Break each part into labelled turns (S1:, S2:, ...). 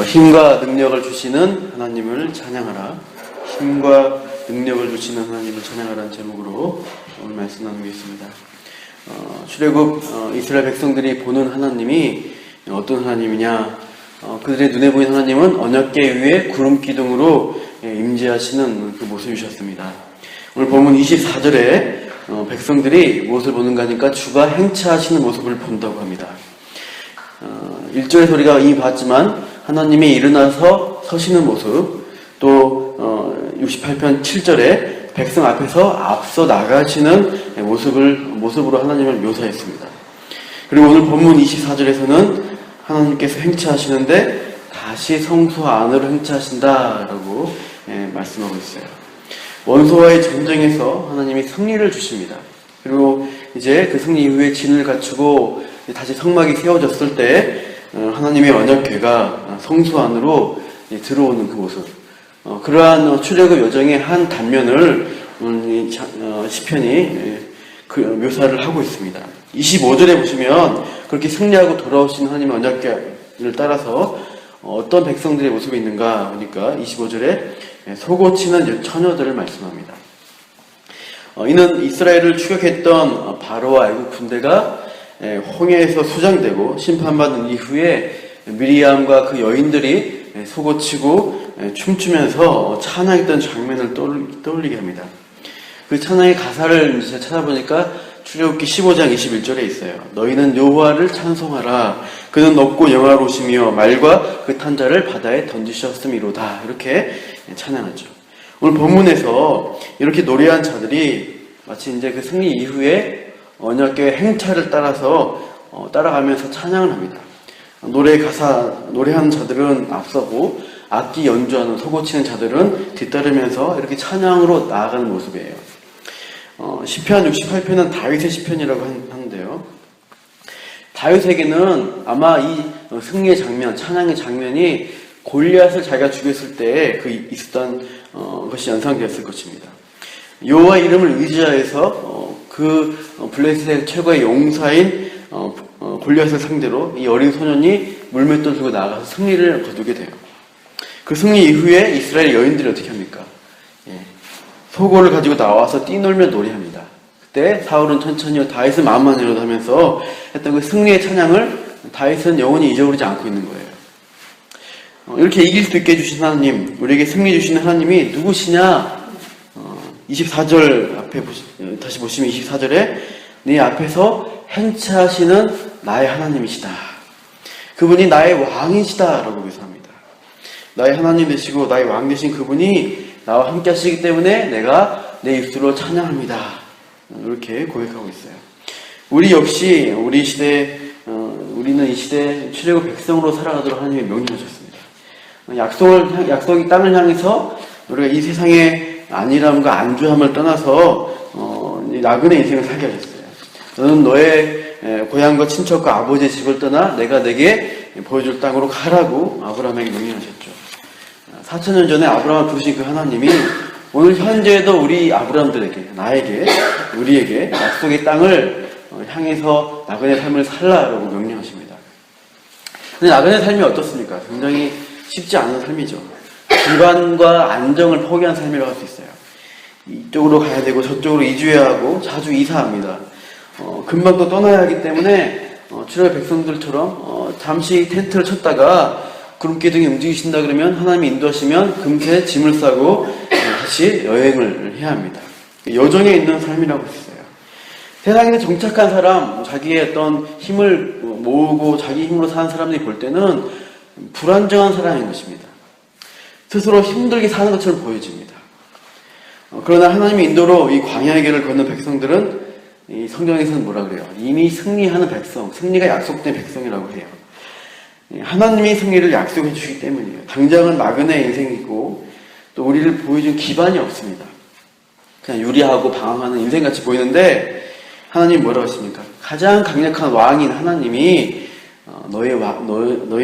S1: 힘과 능력을 주시는 하나님을 찬양하라. 힘과 능력을 주시는 하나님을 찬양하라는 제목으로 오늘 말씀 나누겠습니다. 출애굽 이스라엘 백성들이 보는 하나님이 어떤 하나님이냐? 그들의 눈에 보이는 하나님은 언약궤 위에 구름 기둥으로 임재하시는 그 모습이셨습니다. 오늘 본문 24절에 백성들이 무엇을 보는가 하니까 주가 행차하시는 모습을 본다고 합니다. 1절에서 우리가 이미 봤지만 하나님이 일어나서 서시는 모습, 또 68편 7절에 백성 앞에서 앞서 나가시는 모습으로 하나님을 묘사했습니다. 그리고 오늘 본문 24절에서는 하나님께서 행차하시는데 다시 성소 안으로 행차하신다라고 말씀하고 있어요. 원수와의 전쟁에서 하나님이 승리를 주십니다. 그리고 이제 그 승리 이후에 진을 갖추고 다시 성막이 세워졌을 때 하나님의 언약궤가 성소 안으로 들어오는 그 모습, 그러한 출애굽 여정의 한 단면을 오늘 시편이 묘사를 하고 있습니다. 25절에 보시면 그렇게 승리하고 돌아오신 하나님의 언약궤를 따라서 어떤 백성들의 모습이 있는가 보니까 25절에 속옷치는 처녀들을 말씀합니다. 이는 이스라엘을 추격했던 바로와 애국 군대가 홍해에서 수장되고 심판받은 이후에 미리암과 그 여인들이 속옷치고 춤추면서 찬양했던 장면을 떠올리게 합니다. 그 찬양의 가사를 제가 찾아보니까 출애굽기 15장 21절에 있어요. 너희는 여호와를 찬송하라. 그는 높고 영화로우시며 말과 그 탄 자를 바다에 던지셨음이로다. 이렇게 찬양하죠. 오늘 본문에서 이렇게 노래한 자들이 마치 이제 그 승리 이후에 언약궤 행차를 따라가면서 찬양을 합니다. 노래하는 자들은 앞서고 악기 연주하는 속옷치는 자들은 뒤따르면서 이렇게 찬양으로 나아가는 모습이에요. 시편 68편은 다윗의 시편이라고 하는데요. 다윗에게는 아마 이 승리의 장면, 찬양의 장면이 골리앗을 자기가 죽였을 때 있었던 것이 연상되었을 것입니다. 여호와 이름을 의지하여서 그 블레셋의 최고의 용사인 골리앗을 상대로 이 어린 소년이 물맷돌 들고 나가서 승리를 거두게 돼요. 그 승리 이후에 이스라엘 여인들이 어떻게 합니까? 소고를 가지고 나와서 뛰놀며 노래합니다. 그때 사울은 천천히 다윗은 마음만이라도 하면서 했던 그 승리의 찬양을 다윗은 영원히 잊어버리지 않고 있는 거예요. 이렇게 이길 수 있게 해주신 하나님, 우리에게 승리 주시는 하나님이 누구시냐? 24절 앞에 다시 보시면 24절에 네 앞에서 행차하시는 나의 하나님이시다. 그분이 나의 왕이시다 라고 묘사합니다. 나의 하나님 되시고 나의 왕 되신 그분이 나와 함께 하시기 때문에 내가 내 입술로 찬양합니다. 이렇게 고백하고 있어요. 우리 역시 우리는 이 시대 출애굽 백성으로 살아가도록 하나님이 명령하셨습니다. 약속의 땅을 향해서 우리가 이 세상의 안일함과 안주함을 떠나서 나그네 인생을 살게 하셨어요. 너는 너의 고향과 친척과 아버지의 집을 떠나 내가 내게 보여줄 땅으로 가라고 아브라함에게 명령하셨죠. 4,000년 전에 아브라함을 부르신 그 하나님이 오늘 현재에도 우리 아브라함들에게, 나에게, 우리에게 약속의 땅을 향해서 나그네 삶을 살라라고 명령하십니다. 근데 나그네 삶이 어떻습니까? 굉장히 쉽지 않은 삶이죠. 기반과 안정을 포기한 삶이라고 할 수 있어요. 이쪽으로 가야 되고 저쪽으로 이주해야 하고 자주 이사합니다. 금방 또 떠나야 하기 때문에 출애굽 백성들처럼 잠시 텐트를 쳤다가 구름기둥이 움직이신다 그러면 하나님이 인도하시면 금세 짐을 싸고 다시 여행을 해야 합니다. 여정에 있는 삶이라고 했어요. 세상에 정착한 사람, 자기의 어떤 힘을 모으고 자기 힘으로 사는 사람들이 볼 때는 불안정한 사람인 것입니다. 스스로 힘들게 사는 것처럼 보여집니다. 그러나 하나님의 인도로 이 광야의 길을 걷는 백성들은 이 성경에서는 뭐라 그래요? 이미 승리하는 백성, 승리가 약속된 백성이라고 해요. 하나님이 승리를 약속해 주시기 때문이에요. 당장은 나그네 인생이고 또 우리를 보여준 기반이 없습니다. 그냥 유리하고 방황하는 인생같이 보이는데 하나님 뭐라고 하십니까? 가장 강력한 왕인 하나님이 너의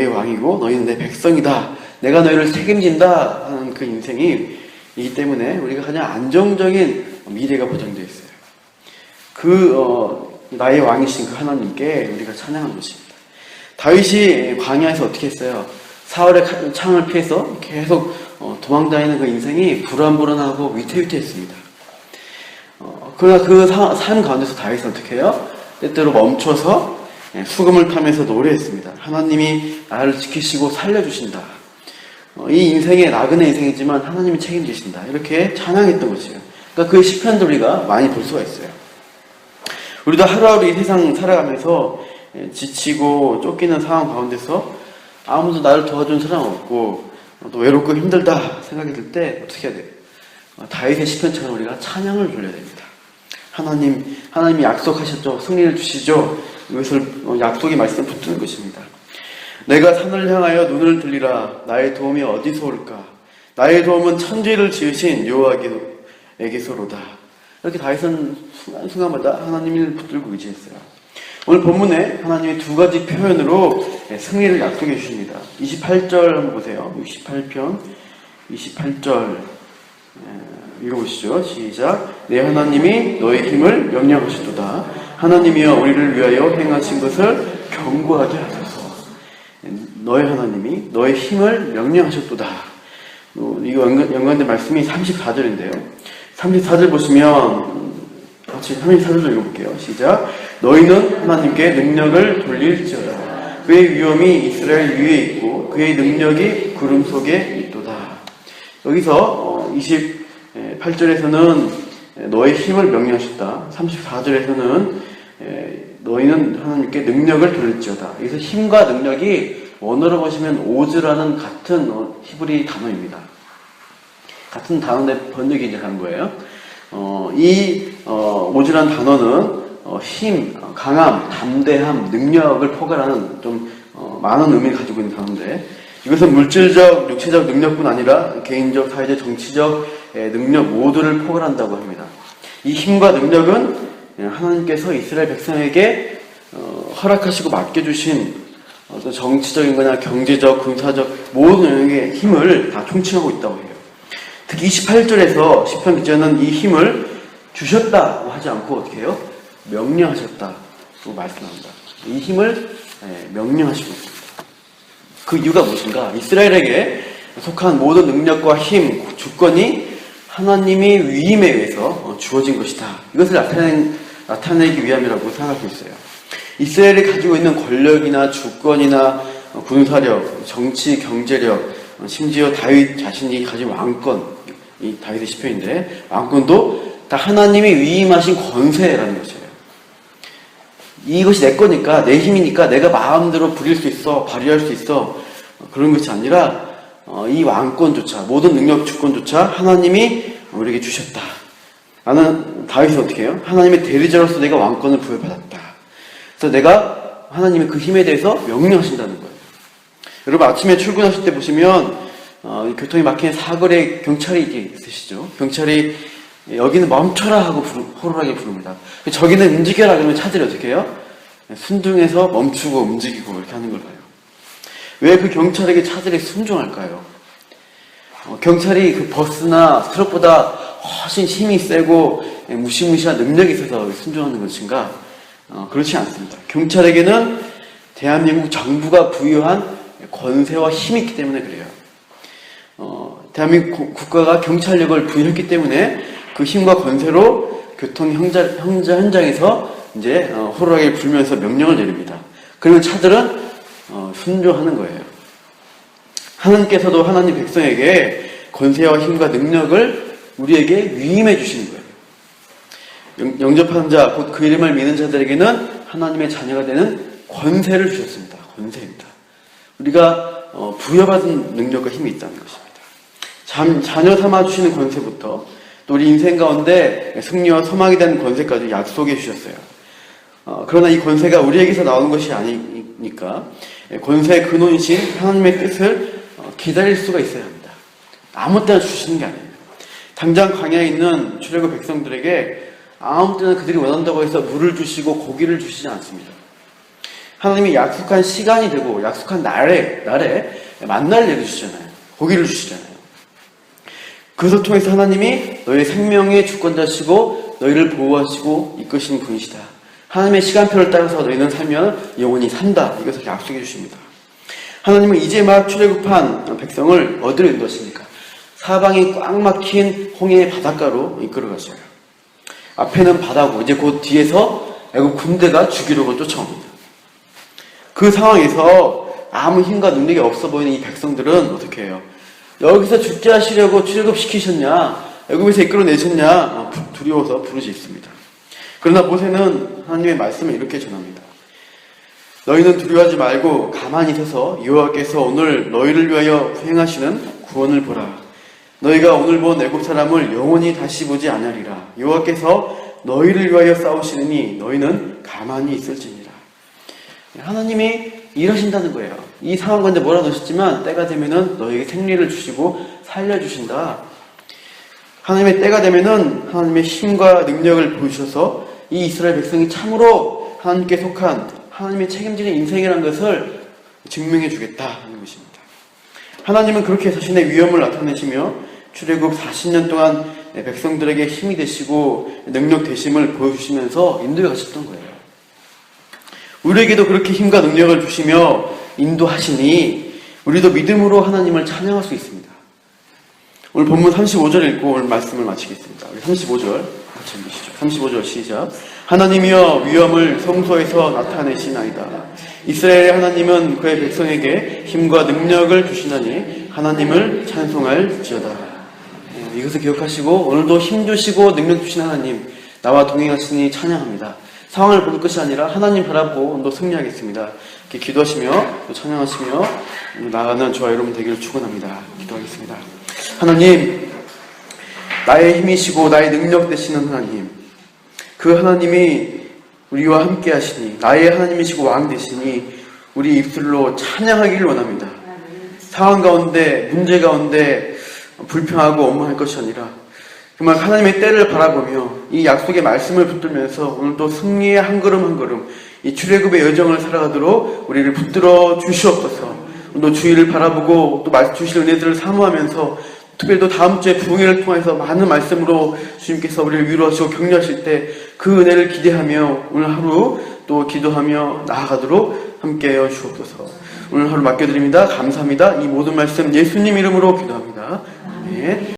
S1: 왕이고 너희는 내 백성이다. 내가 너희를 책임진다 하는 그 인생이기 때문에 우리가 가장 안정적인 미래가 보장되어 있어요. 나의 왕이신 그 하나님께 우리가 찬양한 것입니다. 다윗이 광야에서 어떻게 했어요? 사울의 창을 피해서 계속 도망다니는 그 인생이 불안불안하고 위태위태했습니다. 그러나 그 삶 가운데서 다윗은 어떻게 해요? 때때로 멈춰서 수금을 타면서 노래했습니다. 하나님이 나를 지키시고 살려주신다. 이 인생의 나그네 인생이지만 하나님이 책임지신다. 이렇게 찬양했던 것이에요. 그러니까 그 시편들 우리가 많이 볼 수가 있어요. 우리도 하루하루 이 세상 살아가면서 지치고 쫓기는 상황 가운데서 아무도 나를 도와준 사람 없고 또 외롭고 힘들다 생각이 들 때 어떻게 해야 돼요? 다윗의 시편처럼 우리가 찬양을 돌려야 됩니다. 하나님이 약속하셨죠. 승리를 주시죠. 이것을 약속의 말씀 붙드는 것입니다. 내가 산을 향하여 눈을 들리라. 나의 도움이 어디서 올까? 나의 도움은 천지를 지으신 여호와에게서로다. 이렇게 다윗은 순간순간마다 하나님을 붙들고 의지했어요. 오늘 본문에 하나님의 두 가지 표현으로 승리를 약속해 주십니다. 28절 한번 보세요. 68편 28절 읽어보시죠. 시작. 내 하나님이 너의 힘을 명령하시도다. 하나님이여 우리를 위하여 행하신 것을 경고하게 하소서. 너의 하나님이 너의 힘을 명령하셨도다. 이거 연관된 말씀이 34절인데요. 34절 보시면 같이 34절 읽어볼게요. 시작. 너희는 하나님께 능력을 돌릴지어다. 그의 위엄이 이스라엘 위에 있고 그의 능력이 구름 속에 있도다. 여기서 28절에서는 너의 힘을 명령하셨다. 34절에서는 너희는 하나님께 능력을 돌릴지어다. 여기서 힘과 능력이 원어로 보시면 오즈라는 같은 히브리 단어입니다. 같은 단어인데 번역이 이제 간 거예요. 오즈라는 단어는 힘, 강함, 담대함, 능력을 포괄하는 좀 많은 의미를 가지고 있는 단어인데 이것은 물질적, 육체적 능력뿐 아니라 개인적, 사회적, 정치적 능력 모두를 포괄한다고 합니다. 이 힘과 능력은 하나님께서 이스라엘 백성에게 허락하시고 맡겨주신 어떤 정치적인 거나 경제적, 군사적 모든 영역의 힘을 다 총칭하고 있다고 해요. 특히 28절에서 시편 기자는 이 힘을 주셨다고 하지 않고 어떻게 해요? 명령하셨다고 말씀합니다. 이 힘을 명령하시고 있습니다. 그 이유가 무엇인가? 이스라엘에게 속한 모든 능력과 힘, 주권이 하나님의 위임에 의해서 주어진 것이다. 이것을 나타내기 위함이라고 생각하고 있어요. 이스라엘이 가지고 있는 권력이나 주권이나 군사력, 정치, 경제력, 심지어 다윗 자신이 가진 왕권, 이 다윗의 시편인데 왕권도 다 하나님이 위임하신 권세라는 것이에요. 이것이 내 거니까, 내 힘이니까 내가 마음대로 부릴 수 있어, 발휘할 수 있어 그런 것이 아니라 이 왕권조차, 모든 능력, 주권조차 하나님이 우리에게 주셨다. 나는 다윗이 어떻게 해요? 하나님의 대리자로서 내가 왕권을 부여받았다. 그래서 내가 하나님의 그 힘에 대해서 명령하신다는 거예요. 여러분 아침에 출근하실 때 보시면 교통이 막힌 사거리에 경찰이 있으시죠. 경찰이 여기는 멈춰라 하고 호루라기 부릅니다. 저기는 움직여라 그러면 차들이 어떻게 해요? 순종해서 멈추고 움직이고 이렇게 하는 걸 봐요. 왜 그 경찰에게 차들이 순종할까요? 경찰이 그 버스나 트럭보다 훨씬 힘이 세고 무시무시한 능력이 있어서 순종하는 것인가? 그렇지 않습니다. 경찰에게는 대한민국 정부가 부여한 권세와 힘이 있기 때문에 그래요. 대한민국 국가가 경찰력을 부여했기 때문에 그 힘과 권세로 교통 현장에서 이제 호루라기를 불면서 명령을 내립니다. 그러면 차들은 순종하는 거예요. 하나님께서도 하나님 백성에게 권세와 힘과 능력을 우리에게 위임해 주시는 거예요. 영접하는 자, 곧 그 이름을 믿는 자들에게는 하나님의 자녀가 되는 권세를 주셨습니다. 권세입니다. 우리가 부여받은 능력과 힘이 있다는 것입니다. 자녀 삼아주시는 권세부터 또 우리 인생 가운데 승리와 소망이 되는 권세까지 약속해 주셨어요. 그러나 이 권세가 우리에게서 나오는 것이 아니니까 권세의 근원이신 하나님의 뜻을 기다릴 수가 있어야 합니다. 아무 때나 주시는 게 아니에요. 당장 광야에 있는 출애굽 백성들에게 아무 때나 그들이 원한다고 해서 물을 주시고 고기를 주시지 않습니다. 하나님이 약속한 시간이 되고 약속한 날에 만나를 내려주시잖아요. 고기를 주시잖아요. 그것을 통해서 하나님이 너희 생명의 주권자시고 너희를 보호하시고 이끄시는 분이시다. 하나님의 시간표를 따라서 너희는 살면 영원히 산다. 이것을 약속해 주십니다. 하나님은 이제 막 출애굽한 백성을 어디로 인도하십니까? 사방이 꽉 막힌 홍해의 바닷가로 이끌어가셔요. 앞에는 바다고 이제 곧 뒤에서 애국 군대가 죽이려고 쫓아옵니다. 그 상황에서 아무 힘과 능력이 없어 보이는 이 백성들은 어떻게 해요? 여기서 죽게 하시려고 출애굽시키셨냐? 애굽에서 이끌어내셨냐? 두려워서 부르짖습니다. 그러나 모세는 하나님의 말씀을 이렇게 전합니다. 너희는 두려워하지 말고 가만히 서서 여호와께서 오늘 너희를 위하여 행하시는 구원을 보라. 너희가 오늘 본 애굽 사람을 영원히 다시 보지 아니하리라. 여호와께서 너희를 위하여 싸우시느니 너희는 가만히 있을지니라. 하나님이 일하신다는 거예요. 이 상황 가운데 몰아넣으셨지만 때가 되면은 너희에게 생리를 주시고 살려주신다. 하나님의 때가 되면은 하나님의 힘과 능력을 보여주셔서 이 이스라엘 백성이 참으로 하나님께 속한 하나님의 책임지는 인생이라는 것을 증명해 주겠다 하는 것입니다. 하나님은 그렇게 자신의 위엄을 나타내시며 출애굽 40년 동안 백성들에게 힘이 되시고 능력 되심을 보여주시면서 인도해 가셨던 거예요. 우리에게도 그렇게 힘과 능력을 주시며 인도하시니 우리도 믿음으로 하나님을 찬양할 수 있습니다. 오늘 본문 35절 읽고 오늘 말씀을 마치겠습니다. 우리 35절 같이 읽으시죠. 35절 시작. 하나님이여 위엄을 성소에서 나타내시나이다. 이스라엘의 하나님은 그의 백성에게 힘과 능력을 주시나니 하나님을 찬송할지어다. 이것을 기억하시고 오늘도 힘 주시고 능력 주신 하나님 나와 동행하시니 찬양합니다. 상황을 볼 것이 아니라 하나님 바라보고 오늘도 승리하겠습니다. 이렇게 기도하시며 또 찬양하시며 나아가는 저와 여러분 되기를 축원합니다. 기도하겠습니다. 하나님, 나의 힘이시고 나의 능력 되시는 하나님, 그 하나님이 우리와 함께 하시니 나의 하나님이시고 왕 되시니 우리 입술로 찬양하기를 원합니다. 상황 가운데 문제 가운데 불평하고 원망할 것이 아니라 정말 하나님의 때를 바라보며 이 약속의 말씀을 붙들면서 오늘도 승리의 한 걸음 한 걸음 이 출애굽의 여정을 살아가도록 우리를 붙들어 주시옵소서. 또 주의를 바라보고 또 주실 은혜들을 사모하면서 특별히 또 다음 주에 부흥회를 통해서 많은 말씀으로 주님께서 우리를 위로하시고 격려하실 때 그 은혜를 기대하며 오늘 하루 또 기도하며 나아가도록 함께하여 주옵소서. 오늘 하루 맡겨드립니다. 감사합니다. 이 모든 말씀 예수님 이름으로 기도합니다. 아멘.